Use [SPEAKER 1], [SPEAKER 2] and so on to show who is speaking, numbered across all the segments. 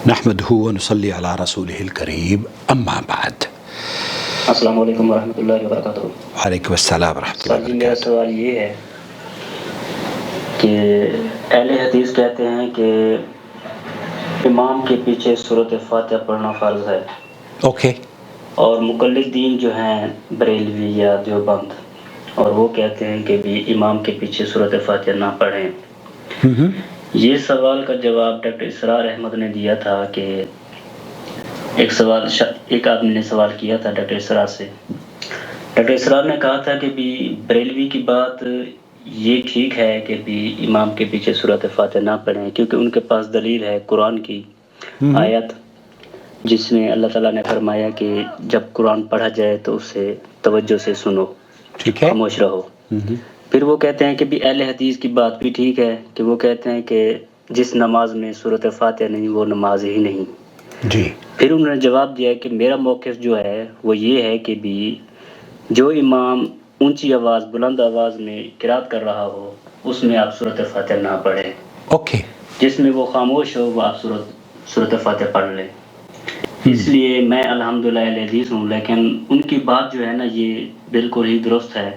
[SPEAKER 1] نحمدہ ونصلی علی رسولہ الکریم اما بعد۔
[SPEAKER 2] السلام علیکم ورحمۃ اللہ وبرکاتہ۔
[SPEAKER 1] وعلیکم السلام ورحمۃ اللہ
[SPEAKER 2] سر جی، میرا
[SPEAKER 1] وبرکاتہ۔
[SPEAKER 2] سوال یہ ہے کہ اہل حدیث کہتے ہیں کہ امام کے پیچھے سورۃ فاتحہ پڑھنا فرض ہے،
[SPEAKER 1] اوکے،
[SPEAKER 2] اور مقلدین جو ہیں بریلوی یا دیوبند، اور وہ کہتے ہیں کہ بھی امام کے پیچھے سورۃ فاتحہ نہ پڑھیں۔ یہ سوال کا جواب ڈاکٹر اسرار احمد نے دیا تھا کہ ایک آدمی نے سوال کیا تھا ڈاکٹر اسرار سے۔ ڈاکٹر اسرار نے کہا تھا کہ بھی بریلوی کی بات یہ ٹھیک ہے کہ بھی امام کے پیچھے سورۃ فاتحہ نہ پڑھیں، کیونکہ ان کے پاس دلیل ہے قرآن کی آیت جس میں اللہ تعالیٰ نے فرمایا کہ جب قرآن پڑھا جائے تو اسے توجہ سے سنو،
[SPEAKER 1] ٹھیک ہے،
[SPEAKER 2] خاموش رہو۔ پھر وہ کہتے ہیں کہ بھی اہل حدیث کی بات بھی ٹھیک ہے کہ وہ کہتے ہیں کہ جس نماز میں سورۃ فاتحہ نہیں وہ نماز ہی نہیں۔
[SPEAKER 1] جی،
[SPEAKER 2] پھر انہوں نے جواب دیا کہ میرا موقف جو ہے وہ یہ ہے کہ بھی جو امام اونچی آواز بلند آواز میں قرات کر رہا ہو اس میں آپ سورۃ فاتحہ نہ پڑھیں،
[SPEAKER 1] اوکے،
[SPEAKER 2] جس میں وہ خاموش ہو وہ آپ سورۃ فاتحہ پڑھ لیں۔ اس لیے میں الحمدللہ اہل حدیث ہوں، لیکن ان کی بات جو ہے نا یہ بالکل ہی درست ہے،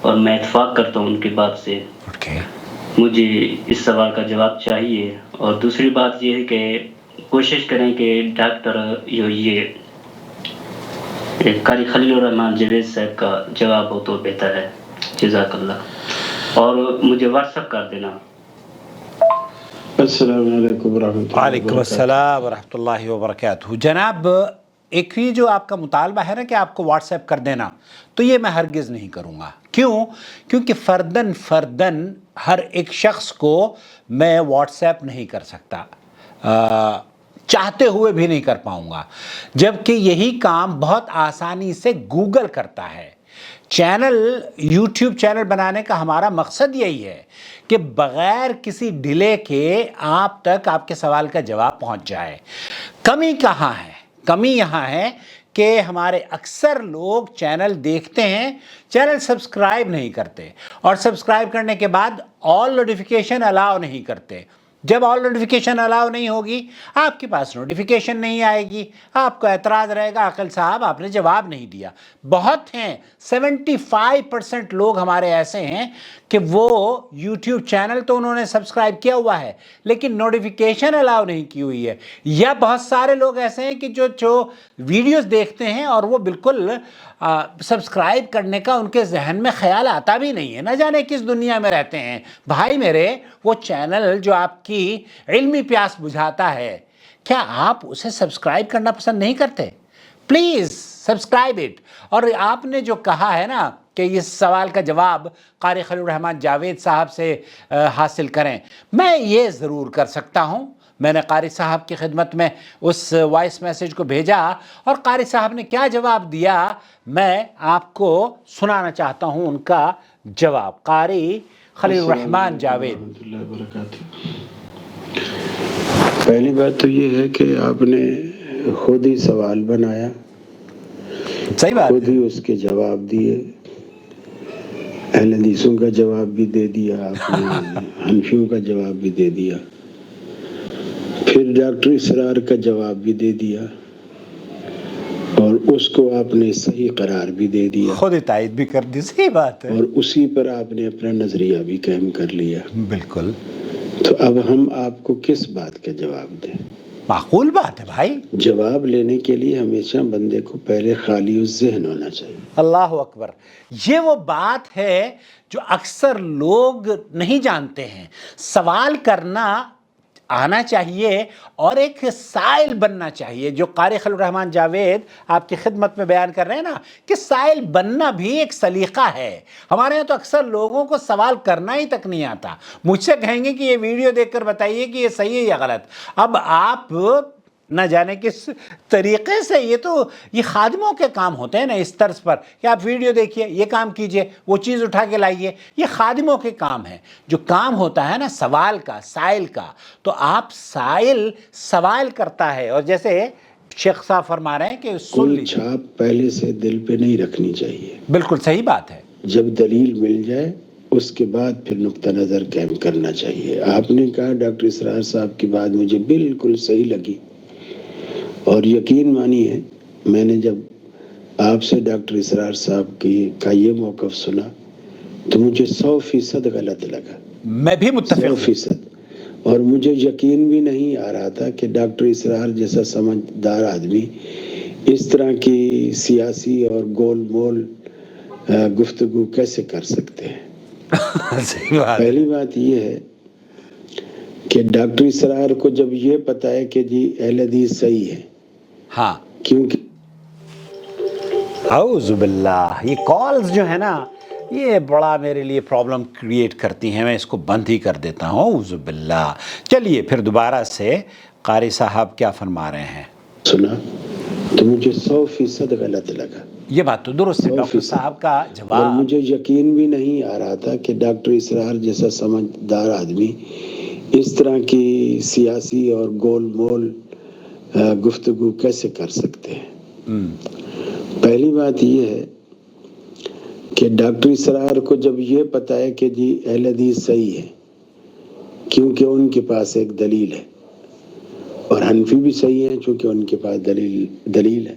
[SPEAKER 2] اور میں اتفاق کرتا ہوں ان کی بات سے۔
[SPEAKER 1] اوکے،
[SPEAKER 2] مجھے اس سوال کا جواب چاہیے۔ اور دوسری بات یہ ہے کہ کوشش کریں کہ ڈاکٹر یہ قاری خلیل الرحمان جاوید صاحب کا جواب ہو تو بہتر ہے۔ جزاک اللہ، اور مجھے واٹس ایپ کر دینا۔
[SPEAKER 3] السلام علیکم ورحمۃ اللہ
[SPEAKER 1] وعلیکم السلام ورحمۃ اللہ وبرکاتہ۔ جناب، ایک یہ جو آپ کا مطالبہ ہے نا کہ آپ کو واٹس ایپ کر دینا، تو یہ میں ہرگز نہیں کروں گا۔ کیونکہ فردن ہر ایک شخص کو میں واٹس ایپ نہیں کر سکتا، چاہتے ہوئے بھی نہیں کر پاؤں گا، جبکہ یہی کام بہت آسانی سے گوگل کرتا ہے۔ یوٹیوب چینل بنانے کا ہمارا مقصد یہی ہے کہ بغیر کسی ڈیلے کے آپ تک آپ کے سوال کا جواب پہنچ جائے۔ کمی کہاں ہے؟ کمی یہاں ہے کہ ہمارے اکثر لوگ چینل دیکھتے ہیں، چینل سبسکرائب نہیں کرتے، اور سبسکرائب کرنے کے بعد آل نوٹیفیکیشن الاؤ نہیں کرتے۔ جب آل نوٹیفیکیشن الاؤ نہیں ہوگی آپ کے پاس نوٹیفیکیشن نہیں آئے گی، آپ کو اعتراض رہے گا عاقل صاحب آپ نے جواب نہیں دیا۔ بہت ہیں، 75% لوگ ہمارے ایسے ہیں کہ وہ یوٹیوب چینل تو انہوں نے سبسکرائب کیا ہوا ہے لیکن نوٹیفیکیشن الاؤ نہیں کی ہوئی ہے۔ یا بہت سارے لوگ ایسے ہیں کہ جو ویڈیوز دیکھتے ہیں اور وہ بالکل سبسکرائب کرنے کا ان کے ذہن میں خیال آتا بھی نہیں ہے، نہ جانے کس دنیا میں رہتے ہیں۔ بھائی میرے، وہ چینل جو آپ کی علمی پیاس بجھاتا ہے، کیا آپ اسے سبسکرائب کرنا پسند نہیں کرتے؟ Please subscribe it. اور آپ نے جو کہا ہے نا کہ اس سوال کا جواب قاری خلیل الرحمان جاوید صاحب سے حاصل کریں، میں یہ ضرور کر سکتا ہوں۔ میں نے قاری صاحب کی خدمت میں اس وائس میسیج کو بھیجا اور قاری صاحب نے کیا جواب دیا میں آپ کو سنانا چاہتا ہوں ان کا جواب۔ قاری خلیل الرحمان جاوید۔
[SPEAKER 3] ورحمۃ اللہ وبرکاتہ۔ پہلی بات تو یہ ہے کہ آپ نے خود ہی سوال بنایا،
[SPEAKER 1] صحیح بات
[SPEAKER 3] خود ہی اس کے جواب دیے، اہل حدیثوں کا جواب بھی دے دیا آپ نے، حنفیوں کا جواب بھی دے دیا، پھر ڈاکٹر اسرار کا جواب بھی دے دیا، اور اس کو آپ نے صحیح قرار بھی دے دیا،
[SPEAKER 1] خود ہی تائید بھی کر دی۔ صحیح بات ہے،
[SPEAKER 3] اور اسی پر آپ نے اپنا نظریہ بھی قائم کر لیا۔
[SPEAKER 1] بالکل
[SPEAKER 3] تو اب ہم آپ کو کس بات کا جواب دیں؟
[SPEAKER 1] معقول بات ہے بھائی۔
[SPEAKER 3] جواب لینے کے لیے ہمیشہ بندے کو پہلے خالی الذہن ہونا چاہیے۔
[SPEAKER 1] اللہ اکبر، یہ وہ بات ہے جو اکثر لوگ نہیں جانتے ہیں۔ سوال کرنا آنا چاہیے اور ایک سائل بننا چاہیے، جو قاری خلیل الرحمان جاوید آپ کی خدمت میں بیان کر رہے ہیں نا کہ سائل بننا بھی ایک سلیقہ ہے۔ ہمارے یہاں تو اکثر لوگوں کو سوال کرنا ہی تک نہیں آتا، مجھ سے کہیں گے کہ یہ ویڈیو دیکھ کر بتائیے کہ یہ صحیح ہے یا غلط۔ اب آپ نہ جانے کس طریقے سے، یہ خادموں کے کام ہوتے ہیں نا اس طرز پر کہ آپ ویڈیو دیکھیے، یہ کام کیجئے، وہ چیز اٹھا کے لائیے، یہ خادموں کے کام ہے۔ جو کام ہوتا ہے نا سوال کا، سائل کا، تو آپ سائل سوال کرتا ہے، اور جیسے شیخ صاحب فرما رہے ہیں کہ سن
[SPEAKER 3] کوئی
[SPEAKER 1] لیجیے۔
[SPEAKER 3] چھاپ پہلے سے دل پہ نہیں رکھنی چاہیے۔
[SPEAKER 1] بالکل صحیح بات ہے،
[SPEAKER 3] جب دلیل مل جائے اس کے بعد پھر نقطہ نظر قائم کرنا چاہیے. آپ نے کہا ڈاکٹر اسرار صاحب کی بات مجھے بالکل صحیح لگی, اور یقین مانیے میں نے جب آپ سے ڈاکٹر اسرار صاحب کا یہ موقف سنا تو مجھے 100% غلط لگا,
[SPEAKER 1] میں بھی متفق ہوں.
[SPEAKER 3] 100%. اور مجھے یقین بھی نہیں آ رہا تھا کہ ڈاکٹر اسرار جیسا سمجھدار آدمی اس طرح کی سیاسی اور گول مول گفتگو کیسے کر سکتے ہیں.
[SPEAKER 1] صحیح بات.
[SPEAKER 3] پہلی بات یہ ہے کہ ڈاکٹر اسرار کو جب یہ پتا ہے کہ جی اہل حدیث صحیح ہے,
[SPEAKER 1] ہاں
[SPEAKER 3] کیونکہ
[SPEAKER 1] اعوذ باللہ, یہ کالز جو ہے نا یہ بڑا میرے لیے پرابلم کریٹ کرتی ہیں, میں اس کو بند ہی کر دیتا ہوں. اعوذ باللہ. چلیے پھر دوبارہ سے قاری صاحب کیا فرما رہے ہیں.
[SPEAKER 3] سنا تو مجھے 100% غلط لگا.
[SPEAKER 1] یہ بات تو درست ہے. ڈاکٹر صاحب کا
[SPEAKER 3] اور
[SPEAKER 1] جواب
[SPEAKER 3] مجھے یقین بھی نہیں آ رہا تھا کہ ڈاکٹر اسرار جیسا سمجھدار آدمی اس طرح کی سیاسی اور گول مول گفتگو کیسے کر سکتے ہیں. پہلی بات یہ ہے کہ ڈاکٹر اسرار کو جب یہ پتا ہے کہ جی اہل حدیث صحیح ہے کیونکہ ان کے پاس ایک دلیل ہے, اور حنفی بھی صحیح ہیں چونکہ ان کے پاس دلیل ہے.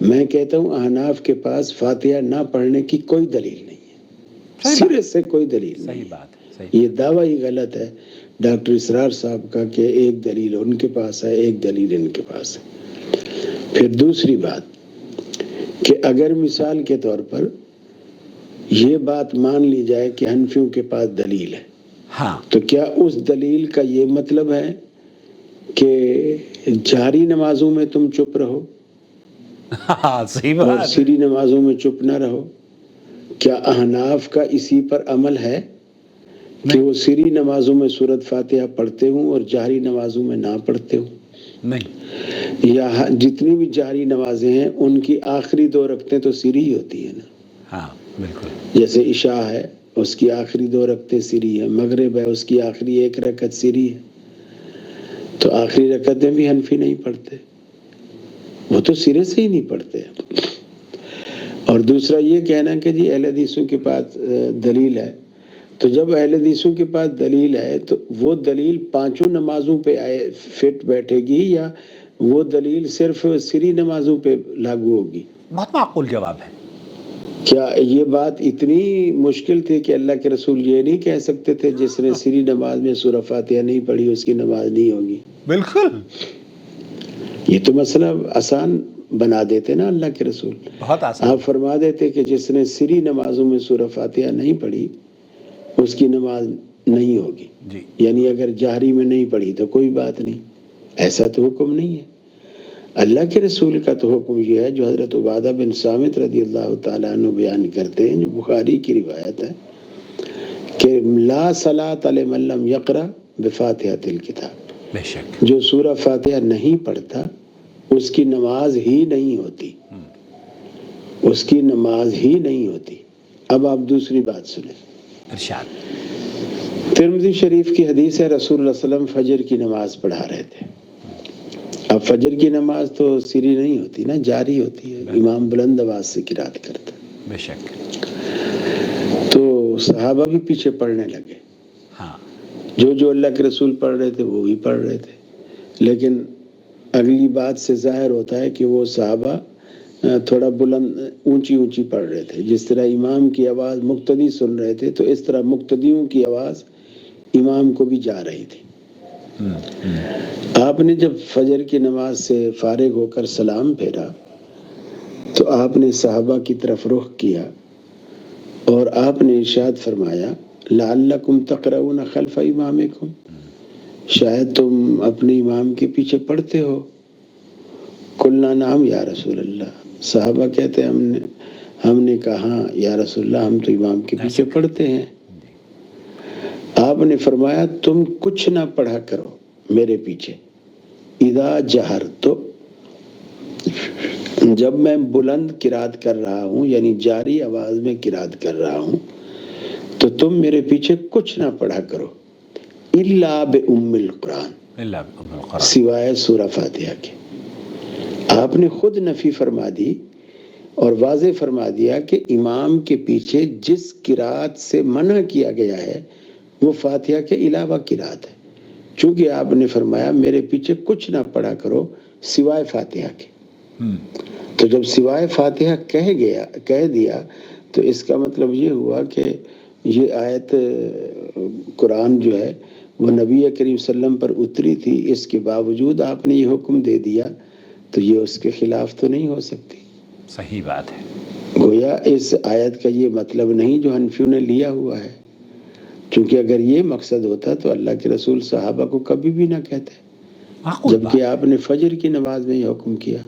[SPEAKER 3] میں کہتا ہوں احناف کے پاس فاتحہ نہ پڑھنے کی کوئی دلیل نہیں ہے, سرے سے کوئی دلیل نہیں.
[SPEAKER 1] صحیح بات ہے.
[SPEAKER 3] یہ دعویٰ ہی غلط ہے ڈاکٹر اسرار صاحب کا کہ ایک دلیل ان کے پاس ہے, ایک دلیل ان کے پاس ہے. پھر دوسری بات کہ اگر مثال کے طور پر یہ بات مان لی جائے کہ حنفیوں کے پاس دلیل ہے,
[SPEAKER 1] ہاں
[SPEAKER 3] تو کیا اس دلیل کا یہ مطلب ہے کہ جاری نمازوں میں تم چپ رہو
[SPEAKER 1] صحیح
[SPEAKER 3] اور
[SPEAKER 1] بات.
[SPEAKER 3] سری نمازوں میں چپ نہ رہو؟ کیا احناف کا اسی پر عمل ہے کہ وہ سری نمازوں میں سورۃ فاتحہ پڑھتے ہوں اور جاری نمازوں میں نہ پڑھتے ہوں؟
[SPEAKER 1] نہیں,
[SPEAKER 3] یا جتنی بھی جاری نمازیں ہیں ان کی آخری 2 رکعتیں تو سری ہی ہوتی ہے نا.
[SPEAKER 1] ہاں بالکل.
[SPEAKER 3] جیسے عشاء ہے اس کی آخری 2 رکعتیں سری ہے, مغرب ہے اس کی آخری 1 رکعت سری ہے. تو آخری رکعتیں بھی حنفی نہیں پڑھتے, وہ تو سرے سے ہی نہیں پڑھتے. اور دوسرا یہ کہنا کہ جی اہل حدیثوں کے پاس دلیل ہے, تو جب اہل حدیثوں کے پاس دلیل ہے تو وہ دلیل 5 نمازوں پہ فٹ بیٹھے گی یا وہ دلیل صرف سری نمازوں پہ لاگو ہوگی؟
[SPEAKER 1] بہت معقول جواب ہے.
[SPEAKER 3] کیا یہ بات اتنی مشکل تھی کہ اللہ کے رسول یہ نہیں کہہ سکتے تھے جس نے سری نماز میں سورہ فاتحہ نہیں پڑھی اس کی نماز نہیں ہوگی؟
[SPEAKER 1] بالکل.
[SPEAKER 3] یہ تو مسئلہ آسان بنا دیتے نا اللہ کے رسول.
[SPEAKER 1] بہت آسان.
[SPEAKER 3] آپ فرما دیتے کہ جس نے سری نمازوں میں سورہ فاتحہ نہیں پڑھی اس کی نماز نہیں ہوگی.
[SPEAKER 1] جی.
[SPEAKER 3] یعنی اگر جہری میں نہیں پڑھی تو کوئی بات نہیں. ایسا تو حکم نہیں ہے. اللہ کے رسول کا تو حکم یہ ہے جو حضرت عبادہ بن صامت رضی اللہ تعالیٰ عنہ بیان کرتے ہیں, جو بخاری کی روایت ہے کہ لا صلاۃ لمن لم یقرأ بفاتحۃ الکتاب,
[SPEAKER 1] بے شک.
[SPEAKER 3] جو سورہ فاتحہ نہیں پڑھتا اس کی نماز ہی نہیں ہوتی, اس کی نماز ہی نہیں ہوتی. اب آپ دوسری بات سنیں.
[SPEAKER 1] ارشاد.
[SPEAKER 3] ترمذی شریف کی حدیث ہے رسول اللہ صلی اللہ علیہ وسلم فجر کی نماز پڑھا رہے تھے. اب فجر کی نماز تو سری نہیں ہوتی نا, جاری ہوتی ہے, امام بلند آواز سے قرات کرتا ہے.
[SPEAKER 1] بے شک.
[SPEAKER 3] تو صحابہ بھی پیچھے پڑھنے لگے.
[SPEAKER 1] ہاں
[SPEAKER 3] جو اللہ کے رسول پڑھ رہے تھے وہ بھی پڑھ رہے تھے, لیکن اگلی بات سے ظاہر ہوتا ہے کہ وہ صحابہ تھوڑا بلند اونچی پڑھ رہے تھے. جس طرح امام کی آواز مقتدی سن رہے تھے تو اس طرح مقتدیوں کی آواز امام کو بھی جا رہی تھی. آپ نے جب فجر کی نماز سے فارغ ہو کر سلام پھیرا تو آپ نے صحابہ کی طرف رخ کیا اور آپ نے ارشاد فرمایا لعلکم تقرؤون خلف امامکم, شاید تم اپنے امام کے پیچھے پڑھتے ہو. قلنا نعم یا رسول اللہ, صحابہ کہتے ہیں ہم نے کہا ہاں یا رسول اللہ ہم تو امام کے پیچھے پڑھتے ہیں. آپ نے فرمایا تم کچھ نہ پڑھا کرو میرے پیچھے, اذا جہرت, جب میں بلند قرات کر رہا ہوں یعنی جاری آواز میں قرات کر رہا ہوں تو تم میرے پیچھے کچھ نہ پڑھا کرو الا بأم القرآن, سوائے سورہ فاتحہ کے. آپ نے خود نفی فرما دی اور واضح فرما دیا کہ امام کے پیچھے جس قرات سے منع کیا گیا ہے وہ فاتحہ کے علاوہ قرات ہے، چونکہ آپ نے فرمایا میرے پیچھے کچھ نہ پڑھا کرو سوائے فاتحہ کے۔ تو جب سوائے فاتحہ کہہ دیا تو اس کا مطلب یہ ہوا کہ یہ آیت قرآن جو ہے وہ نبی کریم صلی اللہ علیہ وسلم پر اتری تھی، اس کے باوجود آپ نے یہ حکم دے دیا تو یہ اس کے خلاف تو نہیں ہو سکتی۔
[SPEAKER 1] صحیح بات ہے۔
[SPEAKER 3] گویا اس آیت کا یہ مطلب نہیں جو حنفیوں نے لیا ہوا ہے، چونکہ اگر یہ مقصد ہوتا تو اللہ کے رسول صحابہ کو کبھی بھی نہ کہتے، جبکہ آپ نے فجر کی نماز میں یہ حکم کیا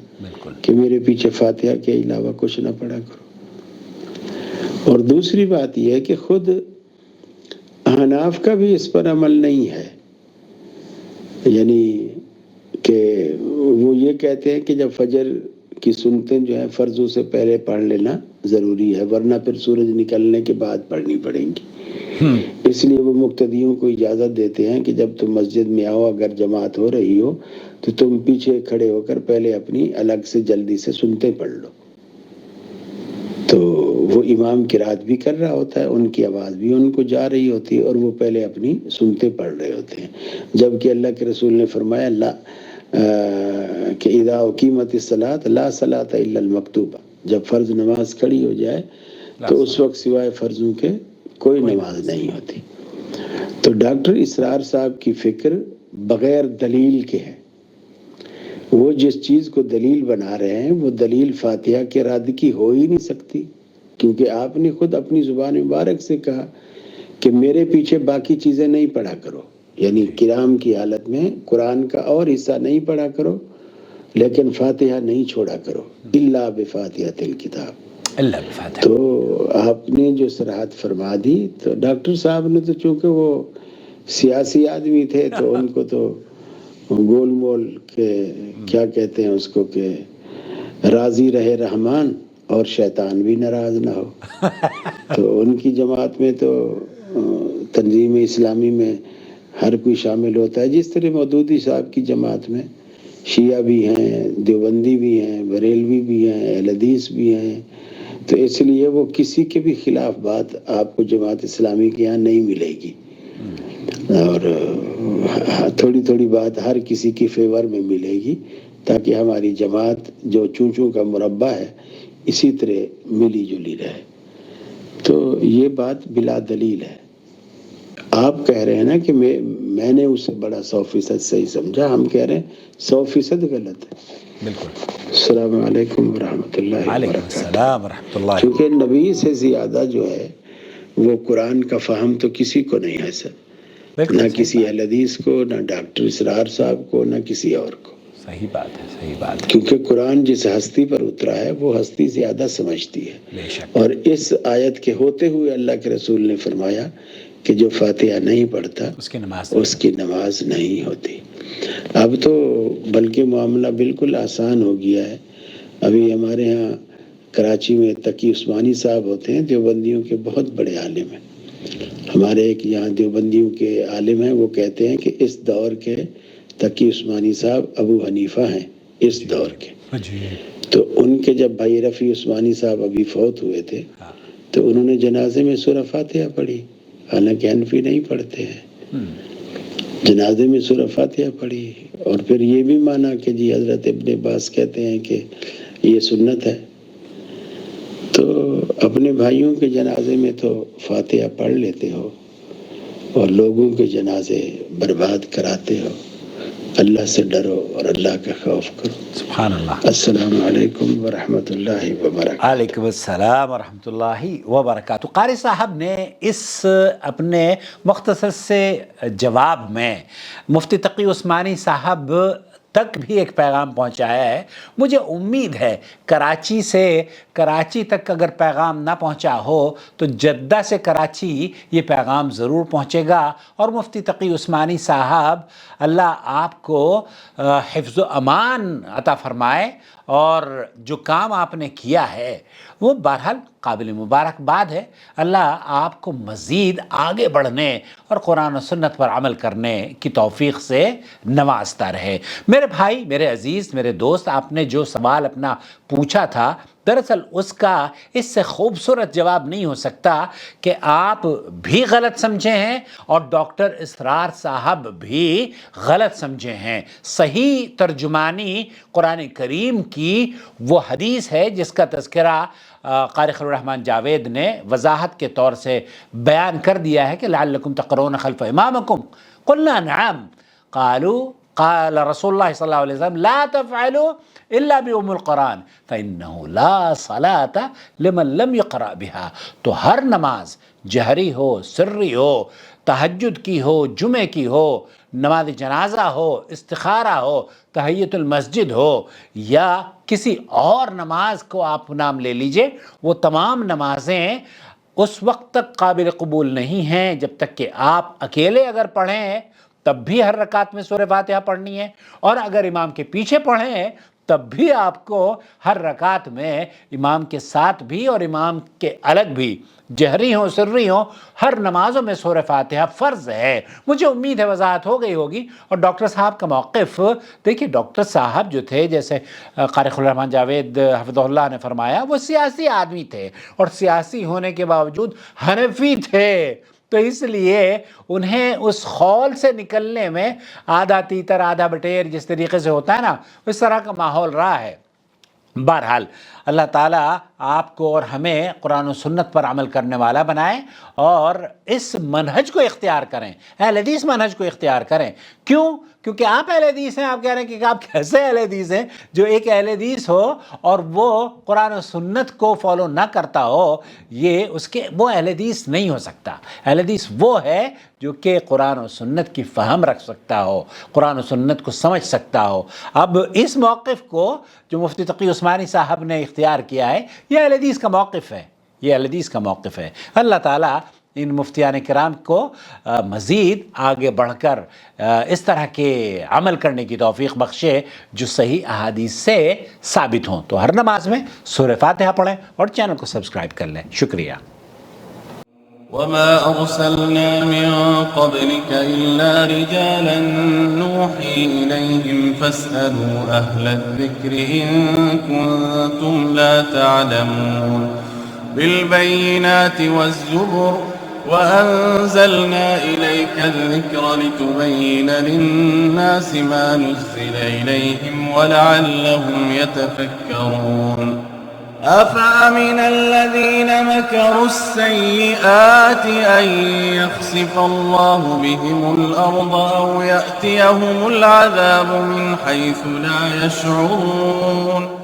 [SPEAKER 3] کہ میرے پیچھے فاتحہ کے علاوہ کچھ نہ پڑھا کرو۔ اور دوسری بات یہ ہے کہ خود احناف کا بھی اس پر عمل نہیں ہے، یعنی کہ وہ یہ کہتے ہیں کہ جب فجر کی سنتیں جو ہیں فرضوں سے پہلے پڑھ لینا ضروری ہے، ورنہ پھر سورج نکلنے کے بعد پڑھنی پڑیں گی۔ اس لیے وہ مقتدیوں کو اجازت دیتے ہیں کہ جب تم مسجد میں آؤ، اگر جماعت ہو رہی ہو تو تم پیچھے کھڑے ہو کر پہلے اپنی الگ سے جلدی سے سنتیں پڑھ لو۔ تو وہ امام قرات بھی کر رہا ہوتا ہے، ان کی آواز بھی ان کو جا رہی ہوتی ہے اور وہ پہلے اپنی سنتیں پڑھ رہے ہوتے ہیں، جبکہ اللہ کے رسول نے فرمایا کہ اذا اقیمت الصلاۃ لا صلاۃ الا المکتوبہ، جب فرض نماز کھڑی ہو جائے تو اس وقت سوائے فرضوں کے کوئی نماز نہیں ہوتی۔ تو ڈاکٹر اسرار صاحب کی فکر بغیر دلیل کے ہے، وہ جس چیز کو دلیل بنا رہے ہیں وہ دلیل فاتحہ کے رد کی ہو ہی نہیں سکتی، کیونکہ آپ نے خود اپنی زبان مبارک سے کہا کہ میرے پیچھے باقی چیزیں نہیں پڑھا کرو، یعنی قیام کی حالت میں قرآن کا اور حصہ نہیں پڑھا کرو لیکن فاتحہ نہیں چھوڑا کرو، الا بفاتحۃ الکتاب۔
[SPEAKER 1] اللہ بفاتحہ۔
[SPEAKER 3] تو آپ نے جو صراحت فرما دی، تو ڈاکٹر صاحب نے تو چونکہ وہ سیاسی آدمی تھے تو ان کو تو گول مول کے کیا کہتے ہیں اس کو کہ راضی رہے رحمان اور شیطان بھی ناراض نہ ہو۔ تو ان کی جماعت میں تو تنظیم اسلامی میں ہر کوئی شامل ہوتا ہے، جس طرح مودودی صاحب کی جماعت میں شیعہ بھی ہیں، دیوبندی بھی ہیں، بریلوی بھی ہیں، اہل حدیث بھی ہیں، تو اس لیے وہ کسی کے بھی خلاف بات آپ کو جماعت اسلامی کے یہاں نہیں ملے گی، اور تھوڑی تھوڑی بات ہر کسی کی فیور میں ملے گی، تاکہ ہماری جماعت جو چونچوں کا مربع ہے اسی طرح ملی جلی رہے۔ تو یہ بات بلا دلیل ہے۔ آپ کہہ رہے ہیں نا کہ میں نے اسے بڑا 100% صحیح سمجھا، ہم کہہ رہے ہیں 100% غلط ہے۔
[SPEAKER 1] بالکل۔
[SPEAKER 3] السلام علیکم ورحمۃ اللہ
[SPEAKER 1] وعلیکم
[SPEAKER 3] وبرکاتہ۔
[SPEAKER 1] السلام ورحمۃ اللہ۔
[SPEAKER 3] کیونکہ نبی سے زیادہ جو ہے وہ قرآن کا فہم تو کسی کو نہیں ہے سر، نہ کسی اہل حدیث کو، نہ ڈاکٹر اسرار صاحب کو، نہ کسی اور کو۔
[SPEAKER 1] صحیح بات ہے، صحیح بات ہے۔
[SPEAKER 3] کیونکہ قرآن جس ہستی پر اترا ہے وہ ہستی زیادہ سمجھتی ہے،
[SPEAKER 1] بے شک۔
[SPEAKER 3] اور اس آیت کے ہوتے ہوئے اللہ کے رسول نے فرمایا کہ جو فاتحہ نہیں پڑھتا
[SPEAKER 1] اس کی
[SPEAKER 3] نماز نہیں ہوتی۔ اب تو بلکہ معاملہ بالکل آسان ہو گیا ہے۔ ابھی ہمارے ہاں کراچی میں تقی عثمانی صاحب ہوتے ہیں، دیوبندیوں کے بہت بڑے عالم ہیں۔ ہمارے ایک یہاں دیوبندیوں کے عالم ہیں، وہ کہتے ہیں کہ اس دور کے تقی عثمانی صاحب ابو حنیفہ ہیں، اس دور کے۔ تو ان کے جب بھائی رفیع عثمانی صاحب ابھی فوت ہوئے تھے تو انہوں نے جنازے میں سورہ فاتحہ پڑھی، حالانکہ حنفی نہیں پڑھتے ہیں، جنازے میں سورہ فاتحہ پڑھی، اور پھر یہ بھی مانا کہ جی حضرت ابن عباس کہتے ہیں کہ یہ سنت ہے۔ تو اپنے بھائیوں کے جنازے میں تو فاتحہ پڑھ لیتے ہو اور لوگوں کے جنازے برباد کراتے ہو۔ اللہ سے ڈرو اور اللہ کا خوف کرو۔
[SPEAKER 1] سبحان اللہ۔
[SPEAKER 3] السلام علیکم ورحمۃ اللہ وبرکاتہ۔
[SPEAKER 1] علیکم السلام ورحمۃ اللہ وبرکاتہ۔ قاری صاحب نے اس اپنے مختصر سے جواب میں مفتی تقی عثمانی صاحب تک بھی ایک پیغام پہنچایا ہے۔ مجھے امید ہے کراچی سے کراچی تک اگر پیغام نہ پہنچا ہو تو جدہ سے کراچی یہ پیغام ضرور پہنچے گا، اور مفتی تقی عثمانی صاحب اللہ آپ کو حفظ و امان عطا فرمائے، اور جو کام آپ نے کیا ہے وہ بہرحال قابل مبارکباد ہے۔ اللہ آپ کو مزید آگے بڑھنے اور قرآن و سنت پر عمل کرنے کی توفیق سے نوازتا رہے۔ میرے بھائی، میرے عزیز، میرے دوست، آپ نے جو سوال اپنا پوچھا تھا دراصل اس کا اس سے خوبصورت جواب نہیں ہو سکتا کہ آپ بھی غلط سمجھے ہیں اور ڈاکٹر اسرار صاحب بھی غلط سمجھے ہیں۔ صحیح ترجمانی قرآن کریم کی وہ حدیث ہے جس کا تذکرہ قاری خلیل الرحمن جاوید نے وضاحت کے طور سے بیان کر دیا ہے کہ لعلکم تقرؤون خلف امامکم قلنا نعم قال رسول اللہ صلی اللہ علیہ وسلم لا تفعلوا الا بأم القرآن فإنه لا صلاة لمن لم يقرأ بها۔ تو ہر نماز جہری ہو، سری ہو، تہجد کی ہو، جمعے کی ہو، نماز جنازہ ہو، استخارہ ہو، تحیۃ المسجد ہو، یا کسی اور نماز کو آپ نام لے لیجئے، وہ تمام نمازیں اس وقت تک قابل قبول نہیں ہیں جب تک کہ آپ اکیلے اگر پڑھیں تب بھی ہر رکعت میں سورہ فاتحہ پڑھنی ہے، اور اگر امام کے پیچھے پڑھیں تب بھی آپ کو ہر رکعت میں امام کے ساتھ بھی اور امام کے الگ بھی، جہری ہوں سری ہوں، ہر نمازوں میں سورہ فاتحہ فرض ہے۔ مجھے امید ہے وضاحت ہو گئی ہوگی۔ اور ڈاکٹر صاحب کا موقف دیکھیے، ڈاکٹر صاحب جو تھے، جیسے قاری خلیل الرحمن جاوید حفظہ اللہ نے فرمایا، وہ سیاسی آدمی تھے اور سیاسی ہونے کے باوجود حنفی تھے، تو اس لیے انہیں اس خول سے نکلنے میں آدھا تیتر آدھا بٹیر جس طریقے سے ہوتا ہے نا، اس طرح کا ماحول رہا ہے۔ بہرحال اللہ تعالیٰ آپ کو اور ہمیں قرآن و سنت پر عمل کرنے والا بنائے اور اس منہج کو اختیار کریں، اہل حدیث منہج کو اختیار کریں۔ کیوں؟ کیونکہ آپ اہل حدیث ہیں۔ آپ کہہ رہے ہیں کہ آپ کیسے اہل حدیث ہیں جو ایک اہل حدیث ہو اور وہ قرآن و سنت کو فالو نہ کرتا ہو؟ وہ اہل حدیث نہیں ہو سکتا۔ اہل حدیث وہ ہے جو کہ قرآن و سنت کی فہم رکھ سکتا ہو، قرآن و سنت کو سمجھ سکتا ہو۔ اب اس موقف کو جو مفتی تقی عثمانی صاحب نے اختیار کیا ہے، یہ اہل حدیث کا موقف ہے، یہ اہل حدیث کا موقف ہے۔ اللہ تعالیٰ ان مفتیان کرام کو مزید آگے بڑھ کر اس طرح کے عمل کرنے کی توفیق بخشے جو صحیح احادیث سے ثابت ہوں۔ تو ہر نماز میں سورہ فاتحہ پڑھیں اور چینل کو سبسکرائب کر لیں۔ شکریہ۔
[SPEAKER 4] وما أرسلنا من قبلك إلا رجالا نوحي إليهم فاسألوا أهل الذكر إن كنتم لا تعلمون بالبينات والزبر وأنزلنا إليك الذكر لتبين للناس ما نزل إليهم ولعلهم يتفكرون أفأمن الذين مكروا السيئات أن يخسف الله بهم الأرض أو يأتيهم العذاب من حيث لا يشعرون